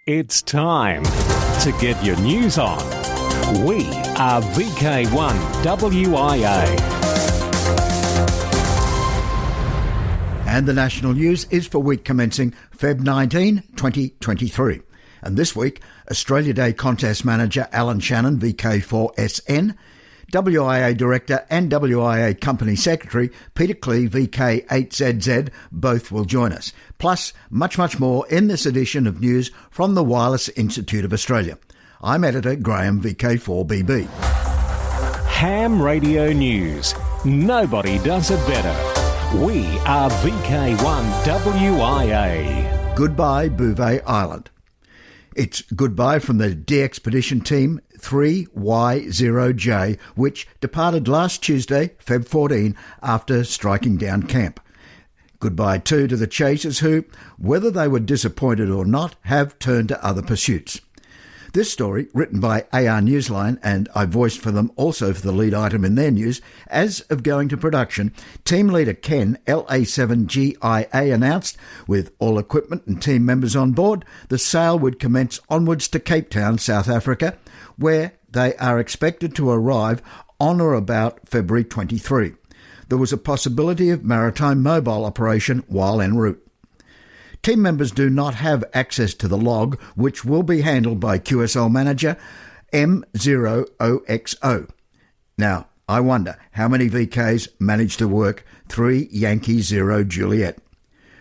It's time to get your news on. We are VK1WIA. And the national news is for week commencing Feb 19, 2023. And this week, Australia Day contest manager Alan Shannon, VK4SN, WIA Director and WIA Company Secretary Peter Clee, VK8ZZ, both will join us. Plus, much more in this edition of news from the Wireless Institute of Australia. I'm Editor Graham, VK4BB. Ham Radio News. Nobody does it better. We are VK1WIA. Goodbye, Bouvet Island. It's goodbye from the DXpedition Team 3Y0J, which departed last Tuesday, Feb 14, after striking down camp. Goodbye too to the chasers who, whether they were disappointed or not, have turned to other pursuits. This story, written by AR Newsline, and I voiced for them also for the lead item in their news, as of going to production, team leader Ken, LA7GIA, announced, with all equipment and team members on board, the sail would commence onwards to Cape Town, South Africa, where they are expected to arrive on or about February 23. There was a possibility of maritime mobile operation while en route. Team members do not have access to the log, which will be handled by QSL manager M0OXO. Now, I wonder how many VKs managed to work 3 Yankee 0 Juliet.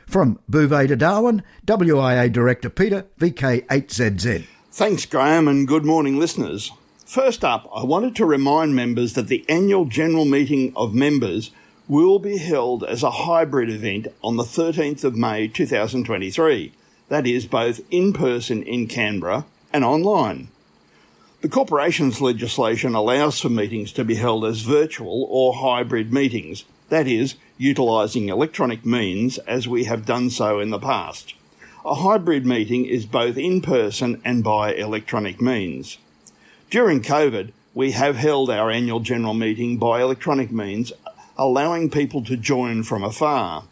From Bouvet to Darwin, WIA Director Peter, VK8ZZ. Thanks, Graham, and good morning, listeners. First up, I wanted to remind members that the annual general meeting of members will be held as a hybrid event on the 13th of May 2023. That is, both in person in Canberra and online. The corporations legislation allows for meetings to be held as virtual or hybrid meetings, that is, utilising electronic means as we have done so in the past. A hybrid meeting is both in person and by electronic means. During COVID, we have held our annual general meeting by electronic means, allowing people to join from afar.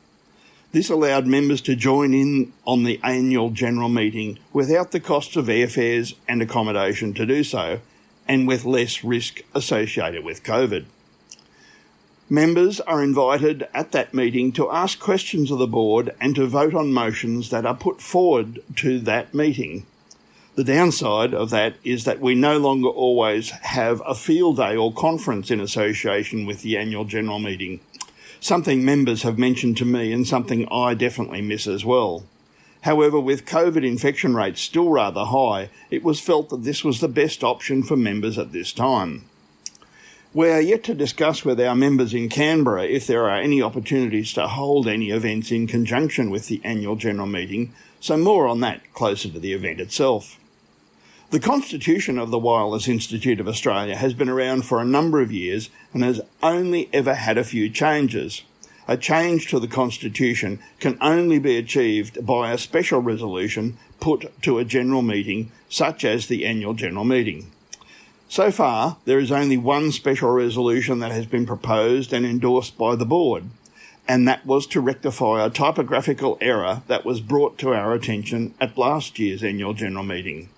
This allowed members to join in on the annual general meeting without the cost of airfares and accommodation to do so, and with less risk associated with COVID. Members are invited at that meeting to ask questions of the board and to vote on motions that are put forward to that meeting. The downside of that is that we no longer always have a field day or conference in association with the annual general meeting, something members have mentioned to me and something I definitely miss as well. However, with COVID infection rates still rather high, it was felt that this was the best option for members at this time. We are yet to discuss with our members in Canberra if there are any opportunities to hold any events in conjunction with the annual general meeting, so more on that closer to the event itself. The Constitution of the Wireless Institute of Australia has been around for a number of years and has only ever had a few changes. A change to the Constitution can only be achieved by a special resolution put to a general meeting, such as the annual general meeting. So far, there is only one special resolution that has been proposed and endorsed by the board, and that was to rectify a typographical error that was brought to our attention at last year's annual general meeting.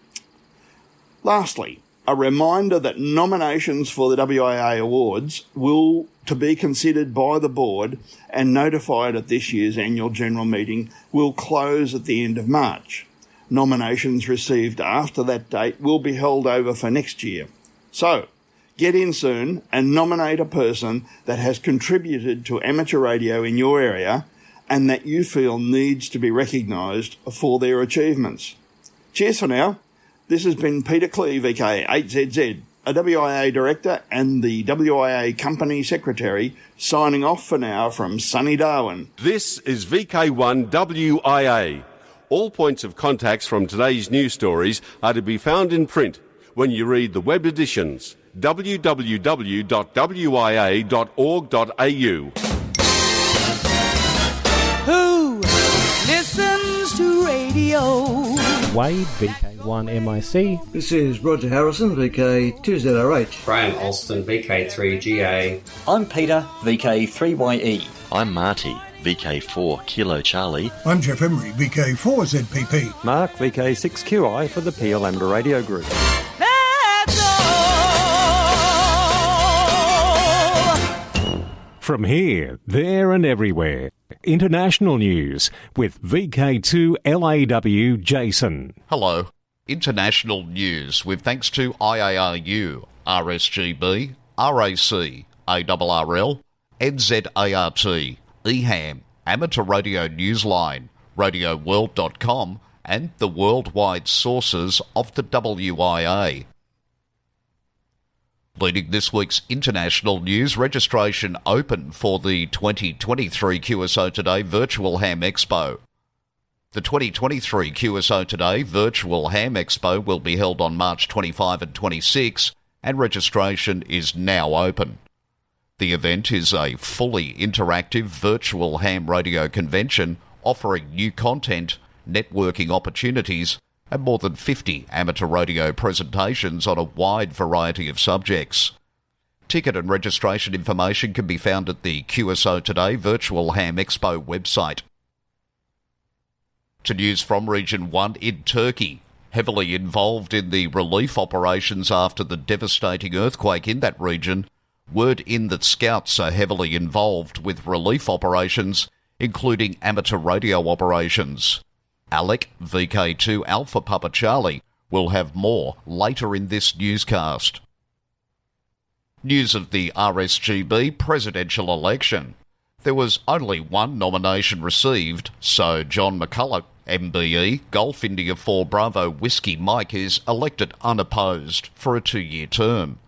Lastly, a reminder that nominations for the WIA Awards will to be considered by the board and notified at this year's annual general meeting will close at the end of March. Nominations received after that date will be held over for next year. So, get in soon and nominate a person that has contributed to amateur radio in your area and that you feel needs to be recognised for their achievements. Cheers for now. This has been Peter Clee, VK8ZZ, a WIA Director and the WIA Company Secretary, signing off for now from sunny Darwin. This is VK1WIA. All points of contacts from today's news stories are to be found in print when you read the web editions, www.wia.org.au. Who listens to radio? Wade, VK1MIC. This is Roger Harrison, VK2ZRH. Graham Alston, VK3GA. I'm Peter, VK3YE. I'm Marty, VK4 Kilo Charlie. I'm Jeff Emery, VK4ZPP. Mark, VK6QI for the Pia Lambda Radio Group. From here, there and everywhere, international news with VK2LAW Jason. Hello. International news with thanks to IARU, RSGB, RAC, ARRL, NZART, EHAM, Amateur Radio Newsline, RadioWorld.com, and the worldwide sources of the WIA. Leading this week's international news, registration open for the 2023 QSO Today Virtual Ham Expo. The 2023 QSO Today Virtual Ham Expo will be held on March 25 and 26, and registration is now open. The event is a fully interactive virtual ham radio convention offering new content, networking opportunities, and more than 50 amateur radio presentations on a wide variety of subjects. Ticket and registration information can be found at the QSO Today Virtual Ham Expo website. To news from Region 1 in Turkey, heavily involved in the relief operations after the devastating earthquake in that region, word in that scouts are heavily involved with relief operations, including amateur radio operations. Alec, VK2 Alpha Papa Charlie, will have more later in this newscast. News of the RSGB presidential election. There was only one nomination received, so John McCulloch, MBE, Golf India 4 Bravo Whiskey Mike, is elected unopposed for a 2-year term.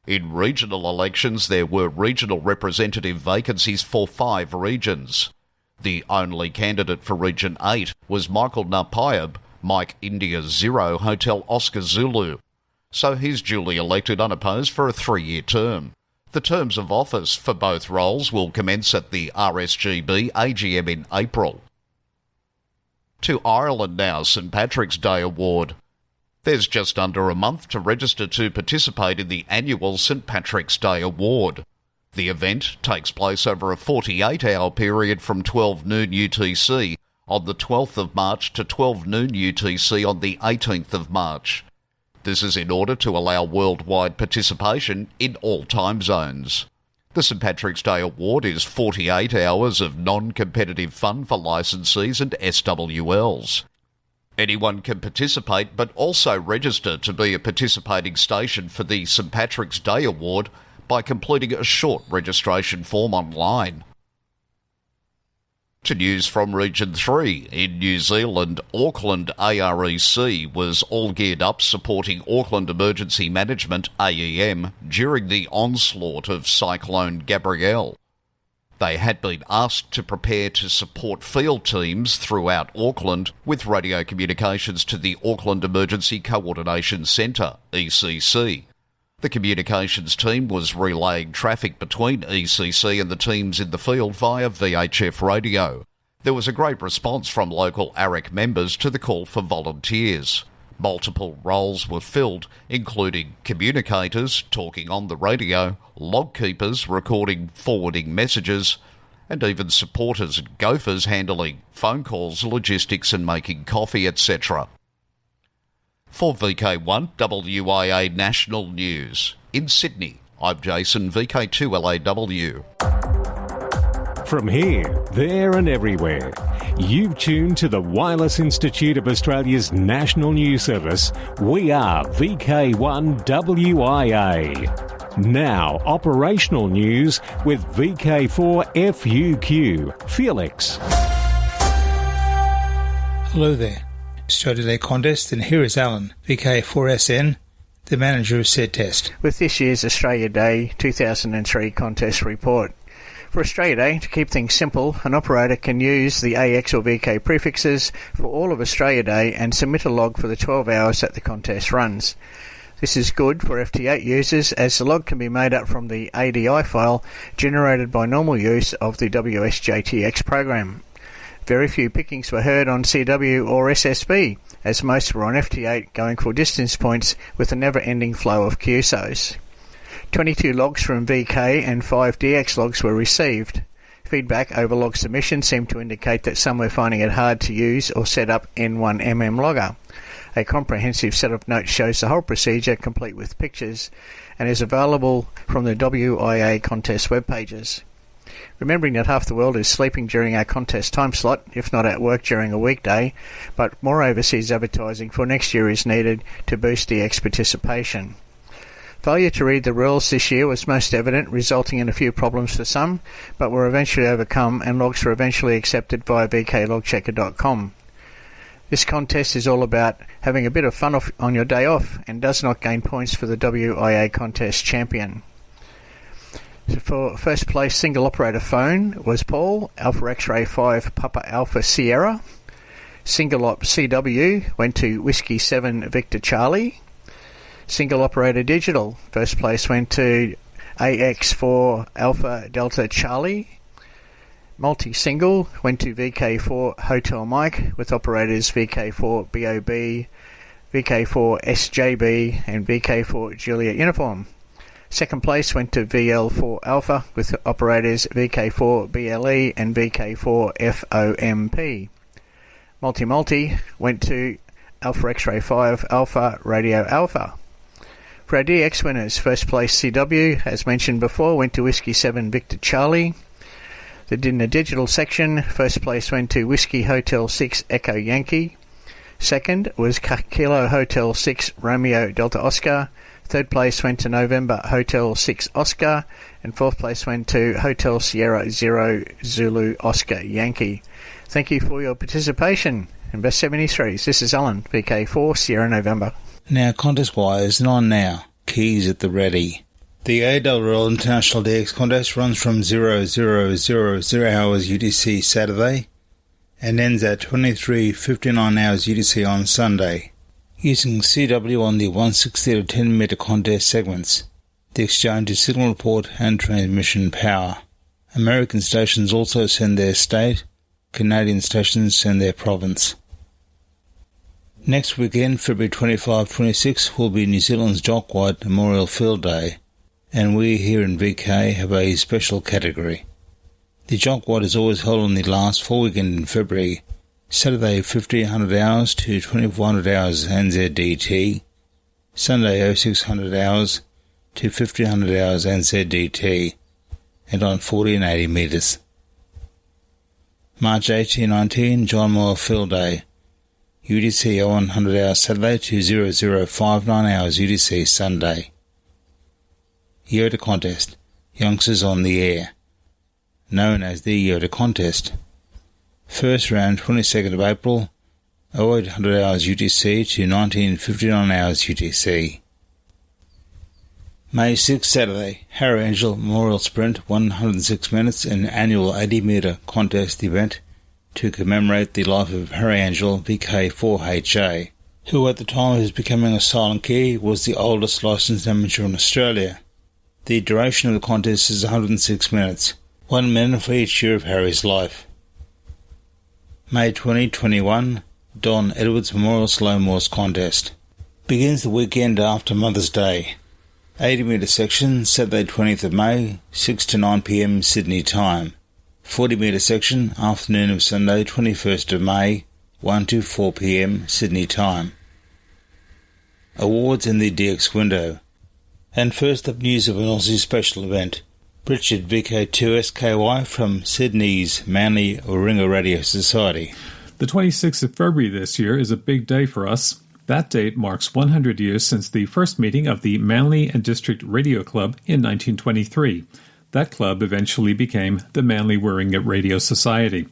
In regional elections, there were regional representative vacancies for 5 regions. The only candidate for Region 8 was Michael Narpayab, Mike India 0 Hotel Oscar Zulu, so he's duly elected unopposed for a 3-year term. The terms of office for both roles will commence at the RSGB AGM in April. To Ireland now, St Patrick's Day Award. There's just under a month to register to participate in the annual St Patrick's Day Award. The event takes place over a 48-hour period from 12 noon UTC on the 12th of March to 12 noon UTC on the 18th of March. This is in order to allow worldwide participation in all time zones. The St Patrick's Day Award is 48 hours of non-competitive fun for licensees and SWLs. Anyone can participate but also register to be a participating station for the St Patrick's Day Award by completing a short registration form online. To news from Region 3, in New Zealand, Auckland AREC was all geared up supporting Auckland Emergency Management AEM during the onslaught of Cyclone Gabrielle. They had been asked to prepare to support field teams throughout Auckland with radio communications to the Auckland Emergency Coordination Centre, ECC. The communications team was relaying traffic between ECC and the teams in the field via VHF radio. There was a great response from local AREC members to the call for volunteers. Multiple roles were filled, including communicators talking on the radio, log keepers recording forwarding messages, and even supporters and gophers handling phone calls, logistics and making coffee, etc. For VK1WIA National News, in Sydney, I'm Jason, VK2LAW. From here, there and everywhere, you've tuned to the Wireless Institute of Australia's national news service. We are VK1WIA. Now, operational news with VK4FUQ. Felix. Hello there. Australia Day contest, and here is Alan, VK4SN, the manager of said test. With this year's Australia Day 2003 contest report. For Australia Day, to keep things simple, an operator can use the AX or VK prefixes for all of Australia Day and submit a log for the 12 hours that the contest runs. This is good for FT8 users as the log can be made up from the ADI file generated by normal use of the WSJTX program. Very few pickings were heard on CW or SSB, as most were on FT8 going for distance points with a never-ending flow of QSOs. 22 logs from VK and 5 DX logs were received. Feedback over log submission seemed to indicate that some were finding it hard to use or set up N1MM logger. A comprehensive set of notes shows the whole procedure, complete with pictures, and is available from the WIA contest web pages. Remembering that half the world is sleeping during our contest time slot, if not at work during a weekday, but more overseas advertising for next year is needed to boost DX participation. Failure to read the rules this year was most evident, resulting in a few problems for some, but were eventually overcome and logs were eventually accepted via vklogchecker.com. This contest is all about having a bit of fun on your day off and does not gain points for the WIA contest champion. So for first place single operator phone was Paul, Alpha X-Ray 5 Papa Alpha Sierra. Single op CW went to Whiskey 7 Victor Charlie. Single operator digital, first place went to AX4 Alpha Delta Charlie. Multi-single went to VK4 Hotel Mike with operators VK4 BOB, VK4 SJB and VK4 Juliet Uniform. Second place went to VL4 Alpha with operators VK4 BLE and VK4 FOMP. Multi-multi went to Alpha X-Ray 5 Alpha Radio Alpha. For our DX winners, first place CW, as mentioned before, went to Whiskey 7 Victor Charlie. In the digital section, first place went to Whiskey Hotel 6 Echo Yankee. Second was Kilo Hotel 6 Romeo Delta Oscar. Third place went to November Hotel 6 Oscar. And fourth place went to Hotel Sierra 0 Zulu Oscar Yankee. Thank you for your participation. And best 73s, this is Alan, VK4 Sierra November. Now contest wires, and on now. Keys at the ready. The AWL International DX Contest runs from 0000 hours UTC Saturday and ends at 23:59 hours UTC on Sunday. Using CW on the 160 to 10 metre contest segments. The exchange is signal report and transmission power. American stations also send their state, Canadian stations send their province. Next weekend, February 25-26, will be New Zealand's Jock White Memorial Field Day, and we here in VK have a special category. The Jock White is always held on the last full weekend in February, Saturday 1500 hours to 2400 hours NZDT, Sunday 0600 hours to 1500 hours NZDT, and on 40 and 80 metres. March 18-19, John Moore Field Day, UTC 0100 hours Saturday to 0059 hours UTC Sunday. Yoda Contest, youngsters on the air, known as the Yoda Contest. First round 22nd of April, 0800 hours UTC to 1959 hours UTC. May 6th Saturday, Harry Angel Memorial Sprint 106 minutes, an annual 80 metre contest event to commemorate the life of Harry Angel VK4HA, who at the time of his becoming a silent key was the oldest licensed amateur in Australia. The duration of the contest is 106 minutes, 1 minute for each year of Harry's life. May 2021, Don Edwards Memorial Slow Morse Contest. Begins the weekend after Mother's Day. 80 metre section, Saturday 20th of May, 6 to 9 p.m. Sydney time. 40 metre section, afternoon of Sunday 21st of May, 1 to 4 p.m. Sydney time. Awards in the DX window. And first up, news of an Aussie special event. Richard VK2SKY from Sydney's Manly Warringah Radio Society. The 26th of February this year is a big day for us. That date marks 100 years since the first meeting of the Manly and District Radio Club in 1923. That club eventually became the Manly Warringah Radio Society.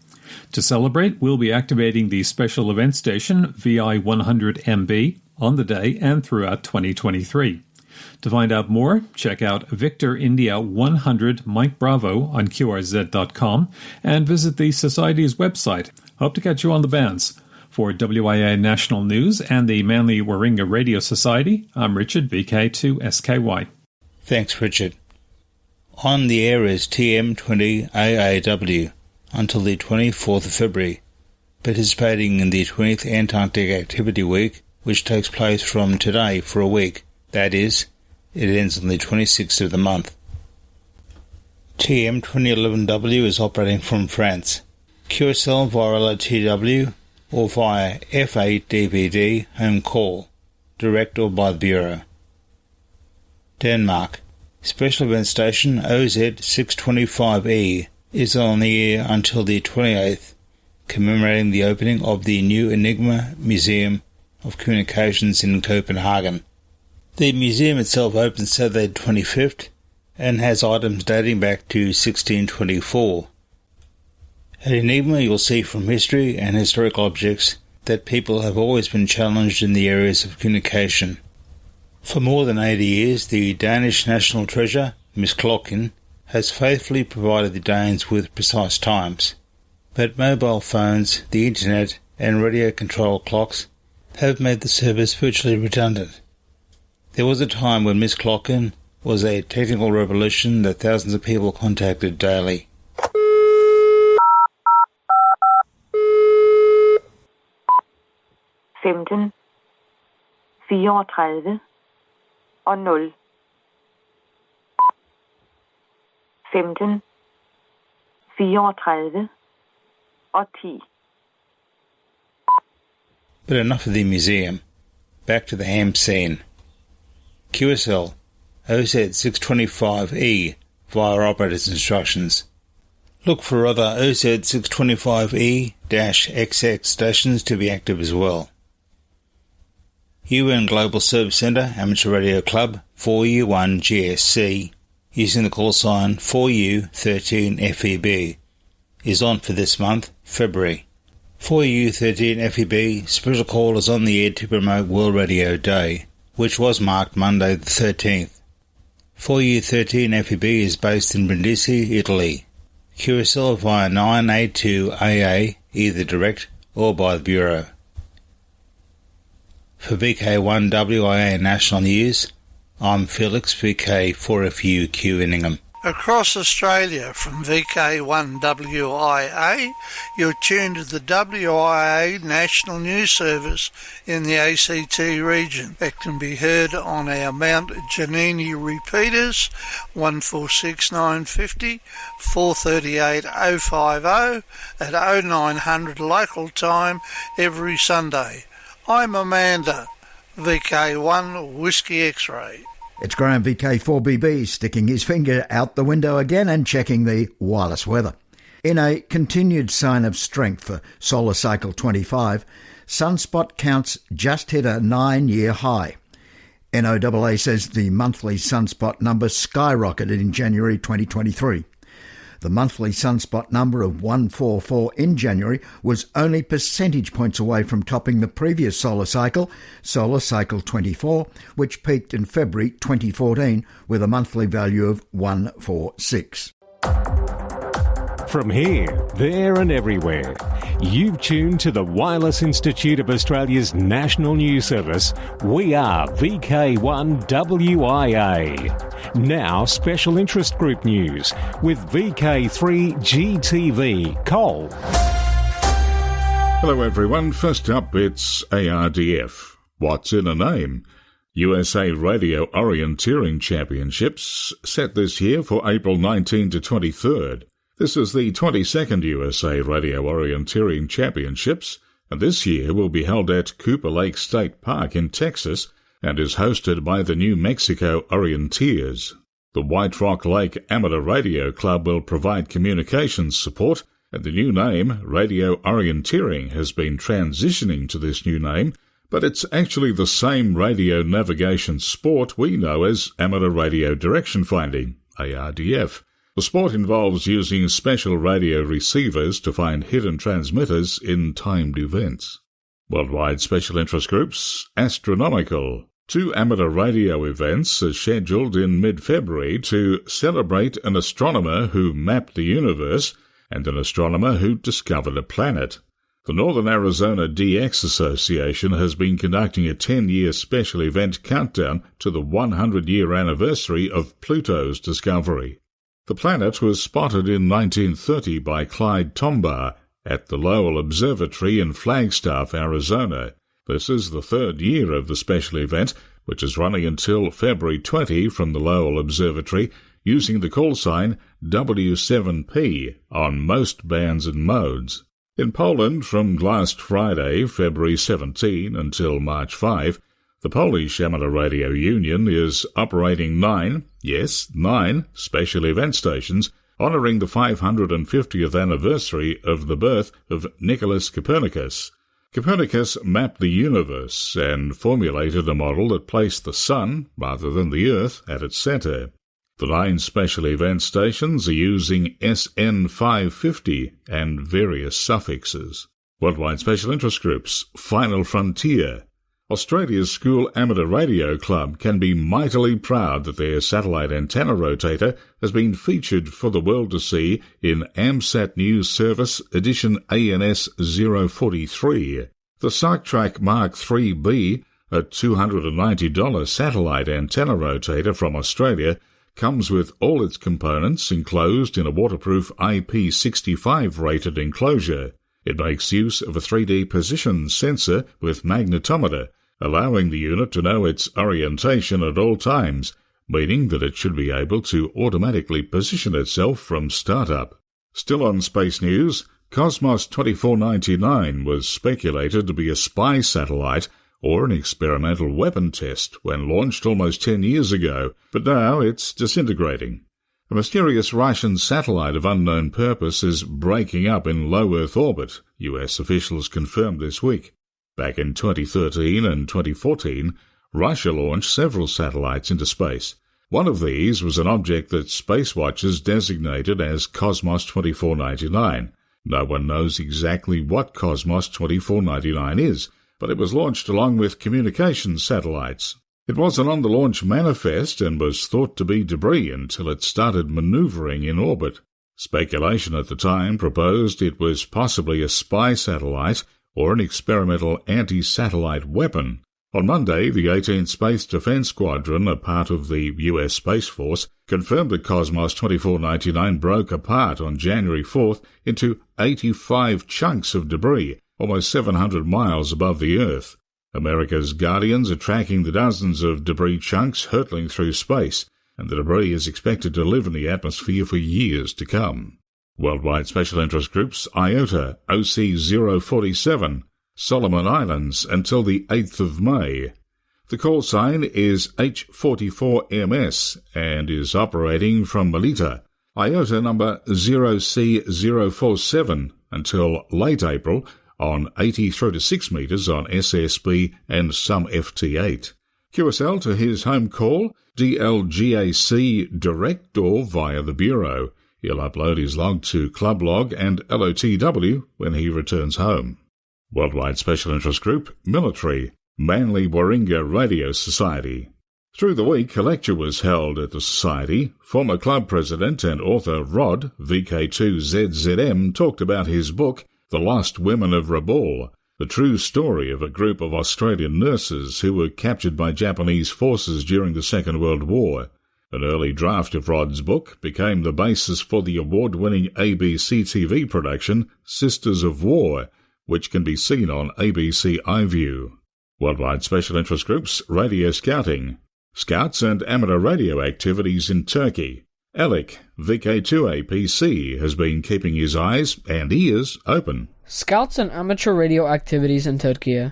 To celebrate, we'll be activating the special event station VI100MB on the day and throughout 2023. To find out more, check out Victor India 100 Mike Bravo on QRZ.com and visit the Society's website. Hope to catch you on the bands. For WIA National News and the Manly Warringah Radio Society, I'm Richard, VK2SKY. Thanks, Richard. On the air is TM20AAW until the 24th of February, participating in the 20th Antarctic Activity Week, which takes place from today for a week. That is, it ends on the 26th of the month. TM2011W is operating from France. QSL via LTW or via F8DVD home call, direct or by the Bureau. Denmark. Special event station OZ625E is on the air until the 28th, commemorating the opening of the new Enigma Museum of Communications in Copenhagen. The museum itself opens Saturday 25th and has items dating back to 1624. At Enigma you'll see from history and historical objects that people have always been challenged in the areas of communication. For more than 80 years, the Danish national treasure, Miss Klokken, has faithfully provided the Danes with precise times. But mobile phones, the internet and radio control clocks have made the service virtually redundant. There was a time when Miss Klokken was a technical revolution that thousands of people contacted daily. Femten, 34 og 0. 15, 34 og 10. But enough of the museum. Back to the ham scene. QSL OZ625E via operator's instructions. Look for other OZ625E-XX stations to be active as well. UN Global Service Centre Amateur Radio Club 4U1GSC, using the call sign 4U13FEB, is on for this month, February. 4U13FEB special call is on the air to promote World Radio Day, which was marked Monday the 13th. 4U13FEB is based in Brindisi, Italy. QSL via 982AA, either direct or by the Bureau. For VK1WIA National News, I'm Felix, VK4FU Inningham. Across Australia from VK1WIA, you're tuned to the WIA National News Service in the ACT region. It can be heard on our Mount Giannini repeaters 146950, 438050 at 0900 local time every Sunday. I'm Amanda, VK1 Whiskey X-Ray. It's Graham VK4BB sticking his finger out the window again and checking the wireless weather. In a continued sign of strength for solar cycle 25, sunspot counts just hit a 9-year high. NOAA says the monthly sunspot number skyrocketed in January 2023. The monthly sunspot number of 144 in January was only percentage points away from topping the previous solar cycle 24, which peaked in February 2014 with a monthly value of 146. From here, there and everywhere, you've tuned to the Wireless Institute of Australia's national news service. We are VK1WIA. Now special interest group news with VK3GTV. Cole. Hello everyone, first up it's ARDF. What's in a name? USA Radio Orienteering Championships set this year for April 19 to 23rd. This is the 22nd USA Radio Orienteering Championships, and this year will be held at Cooper Lake State Park in Texas and is hosted by the New Mexico Orienteers. The White Rock Lake Amateur Radio Club will provide communications support, and the new name, Radio Orienteering, has been transitioning to this new name, but it's actually the same radio navigation sport we know as Amateur Radio Direction Finding, ARDF. The sport involves using special radio receivers to find hidden transmitters in timed events. Worldwide Special Interest Groups, Astronomical. 2 amateur radio events are scheduled in mid-February to celebrate an astronomer who mapped the universe and an astronomer who discovered a planet. The Northern Arizona DX Association has been conducting a 10-year special event countdown to the 100-year anniversary of Pluto's discovery. The planet was spotted in 1930 by Clyde Tombaugh at the Lowell Observatory in Flagstaff, Arizona. This is the 3rd year of the special event, which is running until February 20 from the Lowell Observatory using the call sign W7P on most bands and modes. In Poland, from last Friday, February 17 until March 5, the Polish Amateur Radio Union is operating 9 special event stations honouring the 550th anniversary of the birth of Nicholas Copernicus. Copernicus mapped the universe and formulated a model that placed the Sun, rather than the Earth, at its centre. The 9 special event stations are using SN550 and various suffixes. Worldwide Special Interest Groups, Final Frontier. Australia's School Amateur Radio Club can be mightily proud that their satellite antenna rotator has been featured for the world to see in AMSAT News Service edition ANS 043. The SarkTrack Mark 3B, a $290 satellite antenna rotator from Australia, comes with all its components enclosed in a waterproof IP65 rated enclosure. It makes use of a 3D position sensor with magnetometer, allowing the unit to know its orientation at all times, meaning that it should be able to automatically position itself from startup. Still on space news, Cosmos 2499 was speculated to be a spy satellite or an experimental weapon test when launched almost 10 years ago, but now it's disintegrating. A mysterious Russian satellite of unknown purpose is breaking up in low Earth orbit, US officials confirmed this week. Back in 2013 and 2014, Russia launched several satellites into space. One of these was an object that space watchers designated as Cosmos 2499. No one knows exactly what Cosmos 2499 is, but it was launched along with communications satellites. It wasn't on the launch manifest and was thought to be debris until it started manoeuvring in orbit. Speculation at the time proposed it was possibly a spy satellite or an experimental anti-satellite weapon. On Monday, the 18th Space Defense Squadron, a part of the US Space Force, confirmed that Cosmos 2499 broke apart on January 4th into 85 chunks of debris, almost 700 miles above the Earth. America's Guardians are tracking the dozens of debris chunks hurtling through space, and the debris is expected to live in the atmosphere for years to come. Worldwide Special Interest Groups, IOTA, OC047, Solomon Islands until the 8th of May. The call sign is H44MS and is operating from Melita. IOTA number 0C047 until late April on 80 through to 6 metres on SSB and some FT8. QSL to his home call, DLGAC direct or via the Bureau. He'll upload his log to Club Log and LOTW when he returns home. Worldwide Special Interest Group, Military, Manly Warringah Radio Society. Through the week, a lecture was held at the Society. Former club president and author Rod, VK2WIA, talked about his book, The Lost Women of Rabaul, the true story of a group of Australian nurses who were captured by Japanese forces during the Second World War. An early draft of Rod's book became the basis for the award-winning ABC TV production Sisters of War, which can be seen on ABC iView. Worldwide Special Interest Groups, Radio Scouting. Scouts and amateur radio activities in Turkey. Alec, VK2WIA, has been keeping his eyes and ears open. Scouts and amateur radio activities in Turkey.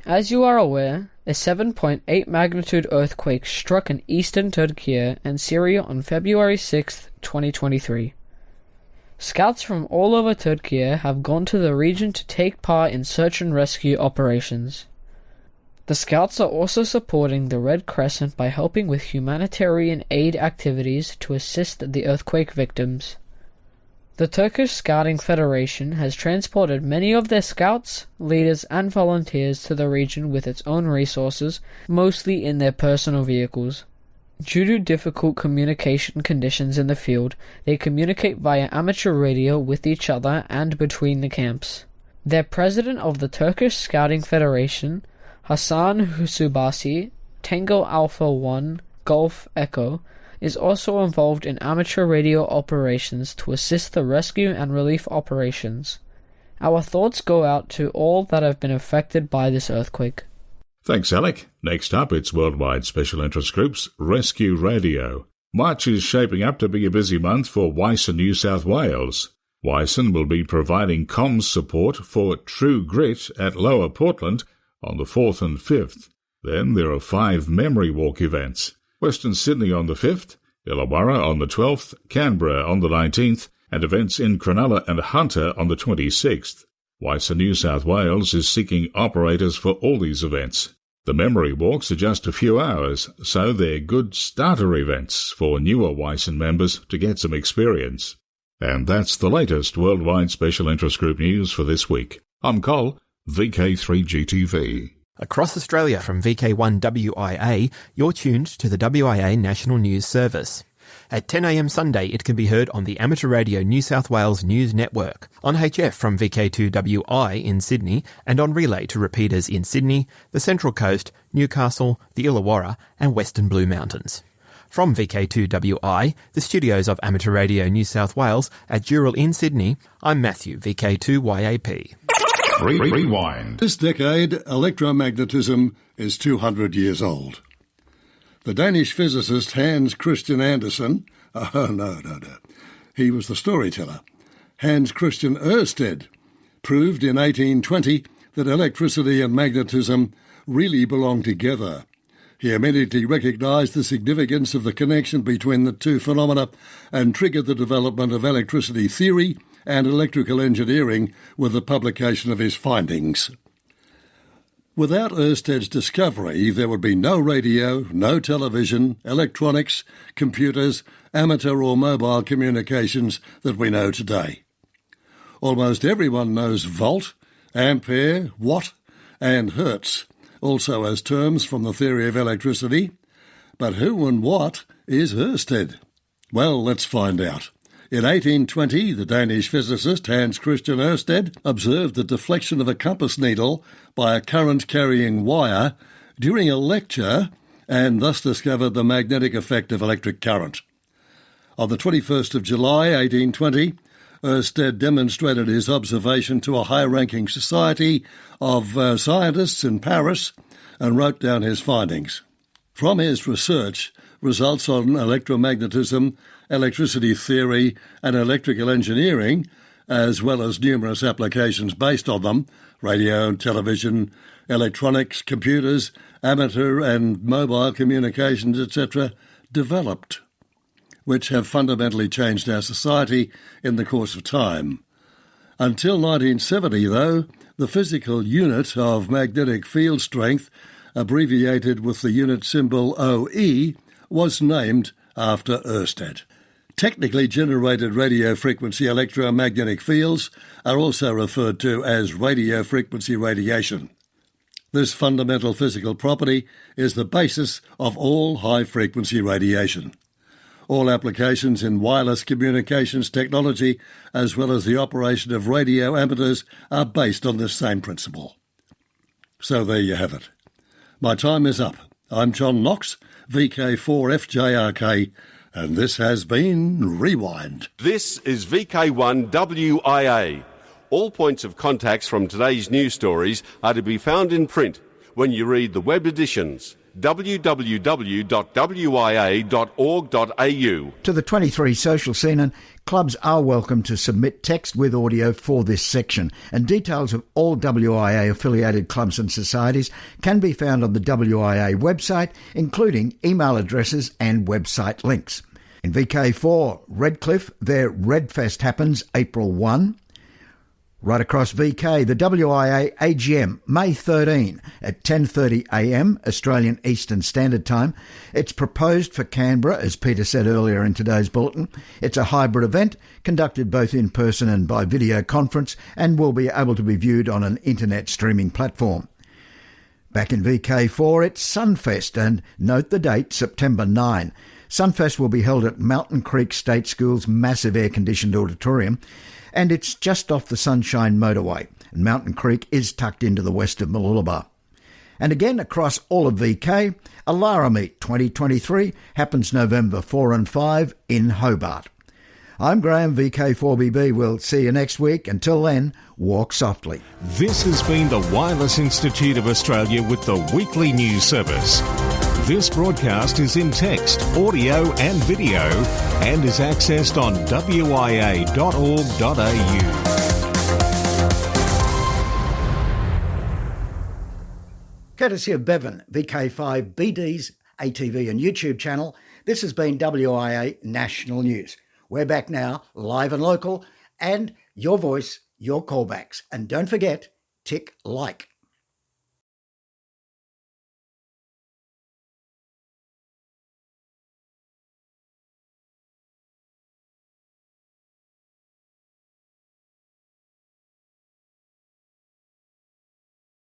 As you are aware, a 7.8 magnitude earthquake struck in eastern Turkey and Syria on February 6, 2023. Scouts from all over Turkey have gone to the region to take part in search and rescue operations. The Scouts are also supporting the Red Crescent by helping with humanitarian aid activities to assist the earthquake victims. The Turkish Scouting Federation has transported many of their scouts, leaders and volunteers to the region with its own resources, mostly in their personal vehicles. Due to difficult communication conditions in the field, they communicate via amateur radio with each other and between the camps. Their president of the Turkish Scouting Federation, Hasan Husubasi, Tango Alpha 1, Golf Echo, is also involved in amateur radio operations to assist the rescue and relief operations. Our thoughts go out to all that have been affected by this earthquake. Thanks, Alec. Next up, it's Worldwide Special Interest Groups, Rescue Radio. March is shaping up to be a busy month for WIA New South Wales. WIA will be providing comms support for True Grit at Lower Portland on the 4th and 5th. Then there are 5 Memory Walk events. Western Sydney on the 5th, Illawarra on the 12th, Canberra on the 19th, and events in Cronulla and Hunter on the 26th. WIA New South Wales is seeking operators for all these events. The memory walks are just a few hours, so they're good starter events for newer WIA members to get some experience. And that's the latest worldwide special interest group news for this week. I'm Col, VK3GTV. Across Australia from VK1WIA, you're tuned to the WIA National News Service. At 10 a.m. Sunday, it can be heard on the Amateur Radio New South Wales News Network, on HF from VK2WI in Sydney, and on relay to repeaters in Sydney, the Central Coast, Newcastle, the Illawarra, and Western Blue Mountains. From VK2WI, the studios of Amateur Radio New South Wales at Dural in Sydney, I'm Matthew, VK2YAP. Rewind. This decade, electromagnetism is 200 years old. The Danish physicist Hans Christian Andersen, he was the storyteller, Hans Christian Ørsted, proved in 1820 that electricity and magnetism really belong together. He immediately recognised the significance of the connection between the two phenomena and triggered the development of electricity theory and electrical engineering with the publication of his findings. Without Ørsted's discovery, there would be no radio, no television, electronics, computers, amateur or mobile communications that we know today. Almost everyone knows volt, ampere, watt, and hertz, also as terms from the theory of electricity. But who and what is Ørsted? Well, let's find out. In 1820, the Danish physicist Hans Christian Ørsted observed the deflection of a compass needle by a current-carrying wire during a lecture and thus discovered the magnetic effect of electric current. On the 21st of July, 1820, Ørsted demonstrated his observation to a high-ranking society of scientists in Paris and wrote down his findings. From his research, results on electromagnetism, electricity theory and electrical engineering, as well as numerous applications based on them, radio, television, electronics, computers, amateur and mobile communications, etc., developed, which have fundamentally changed our society in the course of time. Until 1970, though, the physical unit of magnetic field strength, abbreviated with the unit symbol OE, was named after Ørsted. Technically generated radio frequency electromagnetic fields are also referred to as radio frequency radiation. This fundamental physical property is the basis of all high-frequency radiation. All applications in wireless communications technology, as well as the operation of radio amateurs, are based on this same principle. So there you have it. My time is up. I'm John Knox, VK4FJRK, and this has been Rewind. This is VK1WIA. All points of contacts from today's news stories are to be found in print when you read the web editions. www.wia.org.au. To the 23 social scene, and clubs are welcome to submit text with audio for this section, and details of all WIA affiliated clubs and societies can be found on the WIA website, including email addresses and website links. In VK4 Redcliffe, their Redfest happens April 1. Right across VK, the WIA AGM, May 13 at 10:30am Australian Eastern Standard Time. It's proposed for Canberra, as Peter said earlier in today's bulletin. It's a hybrid event conducted both in person and by video conference and will be able to be viewed on an internet streaming platform. Back in VK4, it's Sunfest, and note the date, September 9. Sunfest will be held at Mountain Creek State School's massive air-conditioned auditorium, and it's just off the Sunshine Motorway, and Mountain Creek is tucked into the west of Mooloolaba. And again, across all of VK, Alara Meet 2023 happens November 4 and 5 in Hobart. I'm Graham, VK4BB. We'll see you next week. Until then, walk softly. This has been the Wireless Institute of Australia with the weekly news service. This broadcast is in text, audio and video and is accessed on wia.org.au. Courtesy of Bevan, VK5BD's ATV and YouTube channel, this has been WIA National News. We're back now, live and local, and your voice, your callbacks. And don't forget, tick like.